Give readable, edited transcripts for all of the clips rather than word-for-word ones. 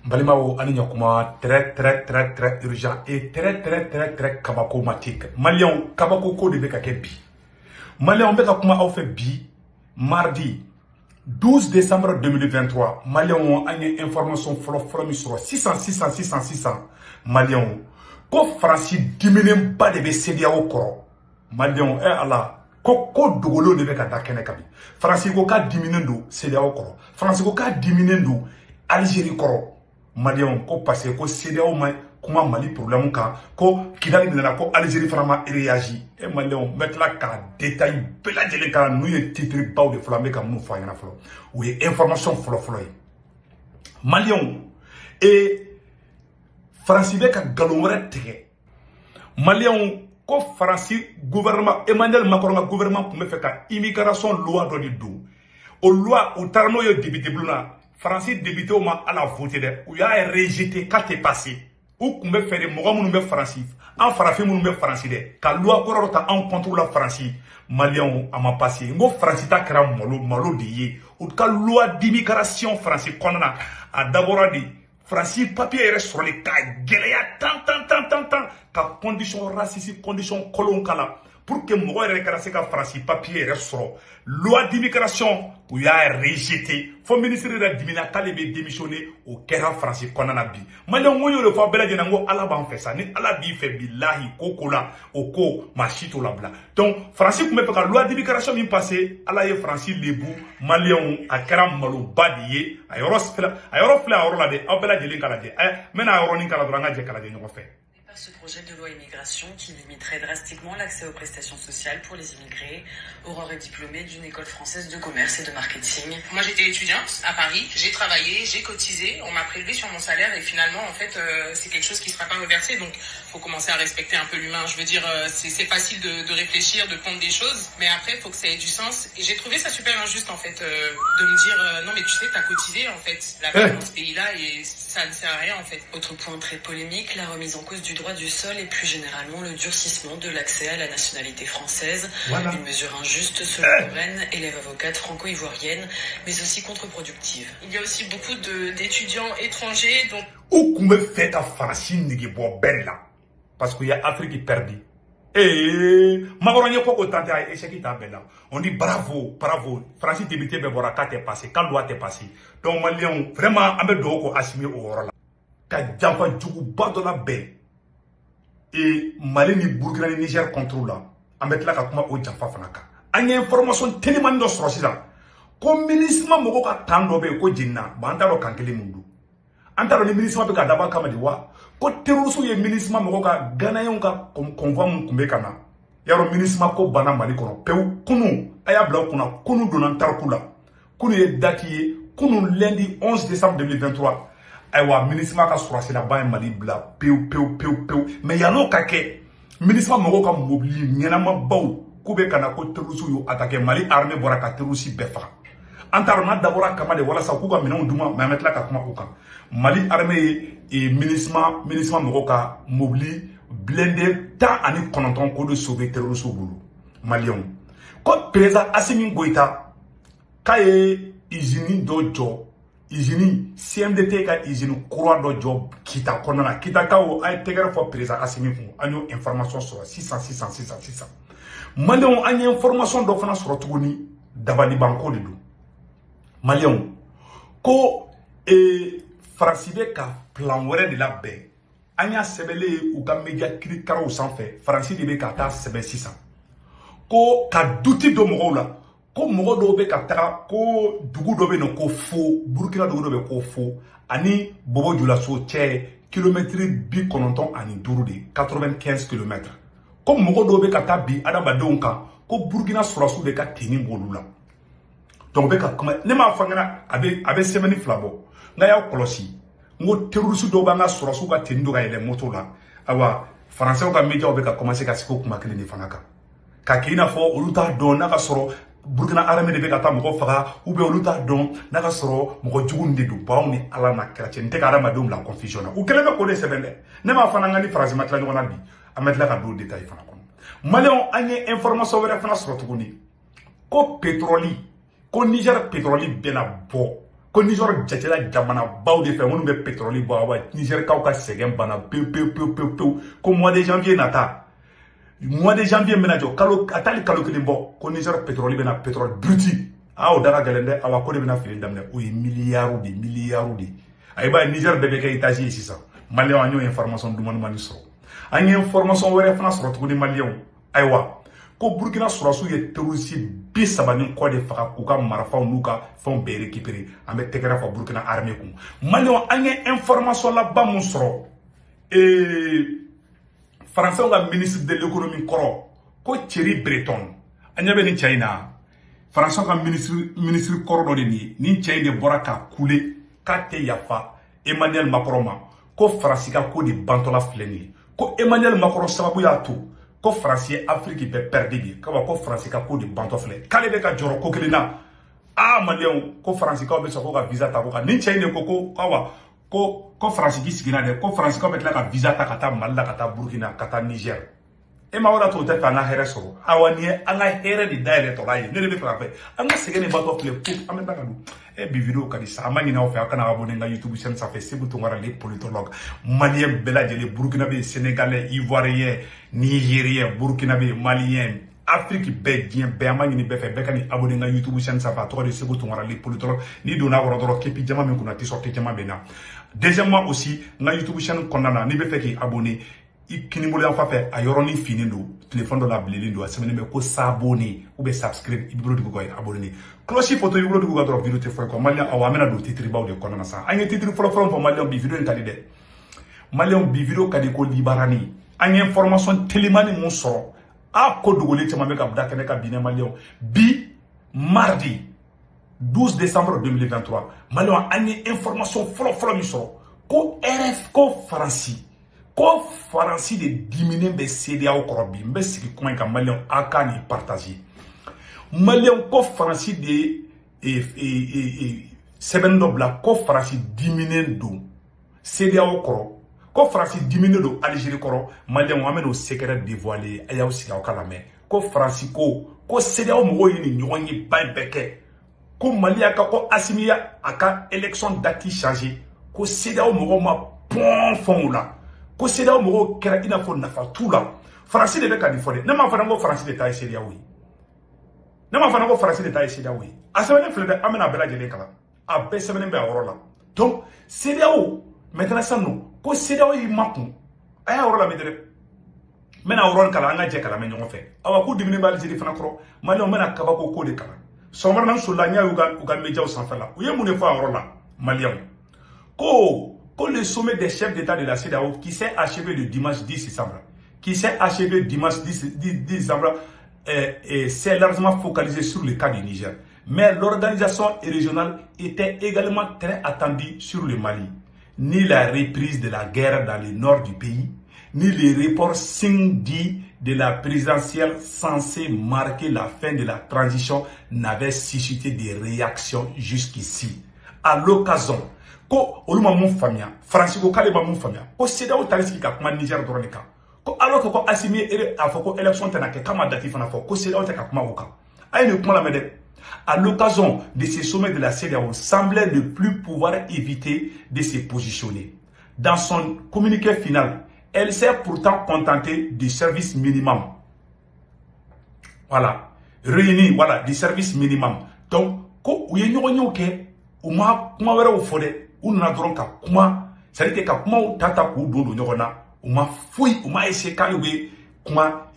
Balimao ani yakuma très urgent et très kabakomatique. Malion kabako ko de beka ke bi. Malion beka kuma au fait bi mardi 12 décembre 2023. Malion a une information folo sur 600 Malion ko Franci diminem ba de be sedia au koro. Malion ala ko dogolo de beka da kene kabi. Franci ko ka diminendo sedia au koro. Franci ko ka diminendo Algérie koro. Malion ko parce que CEDEAO ma kuma Mali problème ka ko Kidali nana ko Algérie fana réagi et Malion mettre la ka détail bela jele ka nu ye titre baw de flambe ka mu fa yana flo ou ye information flo Malion et Francibe ka galomre tege Malion ko Franci gouvernement Emmanuel Macron gouvernement pour me faire ka immigration loi do di do o loi o tarno ye député bluna Franci député au ma à la voté de ou y'a rejeté quand t'es passé ou qu'on me fait des mots nous me Franci en farafin nous me Franci de quand loi corota en contrôle la Franci Malien à ma passé ngo Franci ta kra malo dié ou quand loi d'immigration Franci connana a d'abord dit Franci papier reste sur les cas gelea tant ka condition raciste condition colon kala pour que moi réclamer ka Franci papier reste sur loi d'immigration où il a rejeté faut ministre de la dimina kalebe démissionner au kera Franci konana bi malon moyo le fa bela jenango ala ban fait ça ni ala bi fait billahi kokola oko machito labla donc Franci comme pe ka loi d'immigration mi passé ala ye Franci lebu malion a kera malo badiye ayoro fla la de abela jelen kala de mena ayoro ni kala dranga je kala de ñoko fait. Ce projet de loi immigration qui limiterait drastiquement l'accès aux prestations sociales pour les immigrés. Aurore est diplômée d'une école française de commerce et de marketing. Moi j'étais étudiante à Paris, j'ai travaillé, j'ai cotisé, on m'a prélevé sur mon salaire et finalement en fait c'est quelque chose qui ne sera pas reversé, donc faut commencer à respecter un peu l'humain. Je veux dire c'est facile de réfléchir, de prendre des choses, mais après il faut que ça ait du sens. Et j'ai trouvé ça super injuste en fait de me dire non mais tu sais t'as cotisé en fait là-bas dans ce pays-là et ça ne sert à rien en fait. Autre point très polémique, la remise en cause du droit du sol et plus généralement le durcissement de l'accès à la nationalité française. Voilà. Une mesure injuste selon Lorraine, élève avocate franco-ivoirienne, mais aussi contre-productive. Il y a aussi beaucoup d'étudiants étrangers dont... Où qu'on me fait ta farcine qui boit belle parce qu'il y a Afrique qui perdue. Et Magoronye Koko Tante a échec ta belle. On dit bravo. Francis débuté me voir quand t'es passé, quand doit t'es passé. Donc Malien vraiment avec Doko assumé au rôle. Ka jamfa djugu badola be. Et Mali ni Burkina ni Niger contrôle là. Avec là kuma o jamfa fanaka. Anya information tellement do srosisa. Ko ministre moko ka tando be ko jinna, ba antaro kankele mundu. Antaro ni ministre be ka daba kama diwa. Ko terrorisme ye ministre moko ka Ghanaian ka convoi mun kumbe kana. Yaro ministre ko bana Mali kono. Pew kunu aya bla kuna kunu donan tarkula. Kunu ye date ye kunu lundi 11 décembre 2023. Aywa ministre ka surasi la ba Mali bla pew mais yano ka ke ministre moko ka mobili nyenama baw kube kana ko terrorisme yo attaquer Mali armée bora ka terrorisme befa antarona d'abord kama de wala sa ku ka minon duma mais metla ka kuma ko kan Mali armée et ministre moko ka mobili blindé tant ani kononton ko de sauver terrorisme bulu Malion ko président Assimi Goïta kaye izini dojo izini CMDT ka izini courant do job kita konana kita kawo ay tegere fo président Assimi ko anyo information sur 600 Malion anya information do fana sur tuguni dabali banko de do Malion ko Francibe ka plan wɛrɛ de la bɛn an y'a sɛbɛnlen u ka média kirikaraw sanfɛ Franci de bɛ ka taa sɛbɛn sisan ko ka duti dɔ mɔgɔw la ko mɔgɔ dɔw bɛ ka taga ko dugu dɔ bɛ yen ko fo Burkina dugu dɔ bɛ ko fo ani Bobo Dioulasso cɛ kilomɛtiri 95 de 95 kilomètres ko mɔgɔ dɔw bɛ ka taa bi adamadenw kan ko Burkina sɔrɔsiw de ka tenni b'olu la donc bɛ ka kuma ne m'a fɔ ɲɛna a bɛ sɛbɛnni fila bɔ nka y'a kɔlɔsi ngo terroriste dɔw b'an ka sɔrɔsiw ka tenni dɔ ka yɛlɛ moto la awa français ka médiaw bɛ ka commencer ka sigi o kuma kelen de fana kan ka k'i n'a fɔ olu t'a dɔn n'a ka sɔrɔ Burkina armée de bɛ ka taa mɔgɔ faga ou bien olu t'a dɔn n'a ka sɔrɔ mɔgɔ jugu de don baw ni ala na kɛrɛcɛ n tɛ ka adamadenw bila confusion na u kɛlen bɛ k'o de sɛbɛn dɛ ne m'a fana ŋa ni français ma tila ɲɔgɔn na bi an bɛ tila ka don détail fana kɔnɔ Maliens an ye information wɛrɛ fana sɔrɔ tuguni ko pétrole ko Niger pétrole bɛna bɔ ko Niger jatela jamana baw de fe wonu be pétrole bo awa Niger kaw ka segen bana peu ko mois de janvier nata mois de janvier menajo kalo atali kalo kilimbo ko Niger pétrole bena pétrole bruti aw dara galende awa ko de bena fili damne o milliards de ay ba Niger bebe kay itaji ici ça malien anyo information du man maniso an information wéré fana soro tuguni malien aywa ko Burkina Faso ye terroriste bi sabani ko de faka ku ka marafaw nuka fon be récupérer an be tegera fa Burkina armée ku malien an information la ba mun soro français nga ministre de l'économie koro ko Thierry Breton anya be ni China français nga ministre koro do ni China bora ka couler ka te yafa Emmanuel Macron ko Fransika ko di bantola fleni ko Emmanuel Macron sababu ya to ko Fransi Afrique be perdre bi ko Fransika ko di banto fle kale be ka joro ko kelina malien ko Fransika be so ko ka visa ta ko ka ni China ko kawa ko Fransiki sigina de ko Fransika be ka visa ta kata Mali kata Burkina kata Niger e ma wala to te fa na here so awani anga here di daire to lai ne be fa anga segene bato fle pou amenda kadu e bi video kadi sa amani na ofa kana abonné nga YouTube chaîne ça fait c'est bouton ngara les politologues malien beladjele burkinabé sénégalais ivoirien nigérien burkinabé malien Afrique bedien be amani ni be fe be kani abonné nga YouTube chaîne ça fait to de c'est bouton ngara les politologues ni dona woro doro kepi jama men kuna ti sorti jama bena deuxièmement aussi nga YouTube chaîne konnana ni be fe ki abonné i kinimolo en fait a yoroni finindo téléphone de la blelindo a semene me ko s'abonner ou be subscribe i biblo ko abonner cloche photo i biblo ko drop vidéo te foi ko malien awamena do titre baw de kono na sa anye titre folo folo malien bi vidéo en de malien bi vidéo kadi ko libarani anye information telemani mon soro a ko dogole te mabe ka dakene ka bine malien bi mardi 12 décembre 2023 malien anye information folo mi soro ko RF ko Franci ko Faransi de diminuer be CEDEAO korobi mbe siki kuma ka malien aka ni partager malien ko Faransi de sebendo bla ko Faransi diminuer do CEDEAO koro ko Faransi diminuer do Algérie koro malien wa meno secret dévoilé aya aussi ka kala me ko Faransi ko CEDEAO mo yini nyonyi bay beke ko Mali aka ko Assimia aka élection date changer ko CEDEAO mo ma pon fon la ko CEDEAO mo kera ina fo nafa tula Fransi de be ka di fode ne ma fa ngo Fransi de tay CEDEAO wi ne ma fa ngo Fransi de tay CEDEAO wi asabene flebe amena bela jele kala a be sebene be awro la donc CEDEAO maintenant ça non ko CEDEAO yi makun aya awro la medere mena awro kala anga je kala me nyongo fe awa ko dimine bal jeli fana kro mali mena kabako ko de kala so marna so la nya uga meja o san fala uye mu ne fa awro la malien ko le sommet des chefs d'État de la CEDEAO qui s'est achevé le dimanche 10 décembre, s'est largement focalisé sur le cas du Niger. Mais l'organisation régionale était également très attendue sur le Mali. Ni la reprise de la guerre dans le nord du pays, ni les reports signes de la présidentielle censée marquer la fin de la transition n'avaient suscité des réactions jusqu'ici. À l'occasion, ko oluma mun famia Francisco kale ba mun famia ko CEDEAO taliski ka kuma Niger dronika ko alors que ko Assimi ere afoko élection tanake kama dati fana fo ko CEDEAO ta ka kuma oka ay ne kuma la mede à l'occasion de ce sommet de la CEDEAO semblait ne plus pouvoir éviter de se positionner dans son communiqué final. Elle s'est pourtant contentée du service minimum, voilà, réuni, voilà, du service minimum. Donc ko uye nyonyo ke uma kuma wera ufode una dronka kuma c'est-à-dire que kuma tata ku dodo nyogona uma fui uma ese kalwe kuma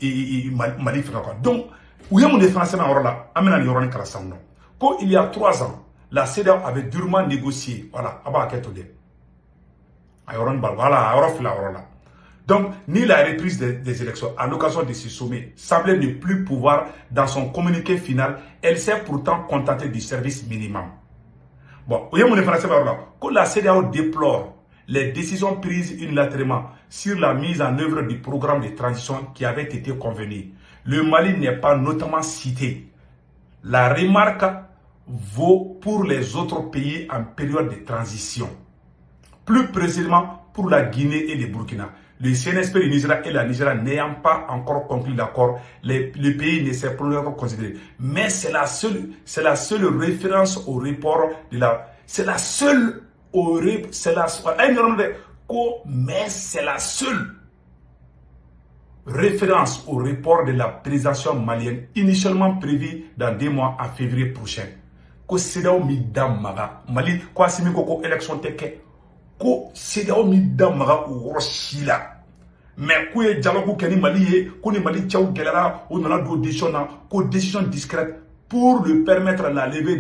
mali fika quoi. Donc où est mon français na orla amena ni oroni kala samno ko il y a 3 ans la CEDEAO avait durement négocié, voilà, aba ketode ayoron bal voilà orofla orla. Donc ni la reprise des élections à l'occasion de ce sommet semblait ne plus pouvoir dans son communiqué final. Elle s'est pourtant contentée du service minimum. Bon, où est mon français par là? Quand la CEDEAO déplore les décisions prises unilatéralement sur la mise en œuvre du programme de transition qui avait été convenu, le Mali n'est pas notamment cité. La remarque vaut pour les autres pays en période de transition. Plus précisément pour la Guinée et le Burkina. Le CNSP, le Nigeria et la Nigeria n'ayant pas encore conclu l'accord, le pays ne s'est pas considéré. Mais c'est la seule référence au report de la, c'est la seule mais c'est la seule référence au report de la présidentielle malienne initialement prévue dans 2 mois à février prochain. Ko CEDEAO mi damaga Mali ko asimi ko élection teke ko CEDEAO mi damaga o rochila mais ko ye dialogue ke ni Mali ye ko ni Mali tchaw gelara o nana do décision na ko décision discrète pour lui permettre la levée